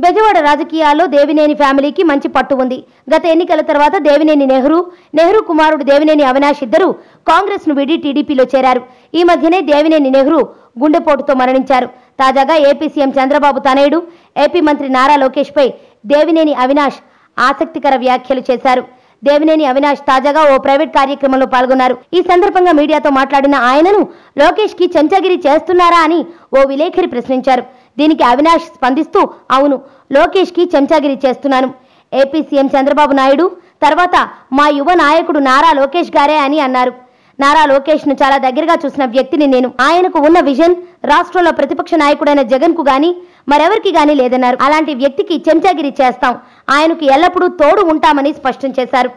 బెజవాడ రాజకీయాల్లో దేవినేని ఫ్యామిలీకి మంచి పట్టు ఉంది. గత ఎన్నికల తర్వాత దేవినేని నెహ్రూ కుమారుడు దేవినేని అవినాష్ ఇద్దరు కాంగ్రెస్ ను వీడి టీడీపీలో చేరారు. ఈ మధ్యనే దేవినేని నెహ్రూ గుండెపోటుతో మరణించారు. తాజాగా ఏపీ సీఎం చంద్రబాబు తనయుడు ఏపీ మంత్రి నారా లోకేష్ పై దేవినేని అవినాష్ ఆసక్తికర వ్యాఖ్యలు చేశారు. దేవినేని అవినాష్ తాజాగా ఓ ప్రైవేట్ కార్యక్రమంలో పాల్గొన్నారు. ఈ సందర్భంగా మీడియాతో మాట్లాడిన ఆయనను లోకేష్ కి చెంచాగిరి చేస్తున్నారా అని ఓ విలేకరి ప్రశ్నించారు. దీనికి అవినాష్ స్పందిస్తూ, అవును, లోకేష్ కి చెంచాగిరి చేస్తున్నాను. ఏపీ సీఎం చంద్రబాబు నాయుడు తర్వాత మా యువ నాయకుడు నారా లోకేష్ గారే అని అన్నారు. నారా లోకేష్ ను చాలా దగ్గరగా చూసిన వ్యక్తిని నేను. ఆయనకు ఉన్న విజన్ రాష్ట్రంలో ప్రతిపక్ష నాయకుడైన జగన్ కు గాని మరెవరికి గాని లేదన్నారు. అలాంటి వ్యక్తికి చెంచాగిరి చేస్తాం, ఆయనకు ఎల్లప్పుడూ తోడు ఉంటామని స్పష్టం చేశారు.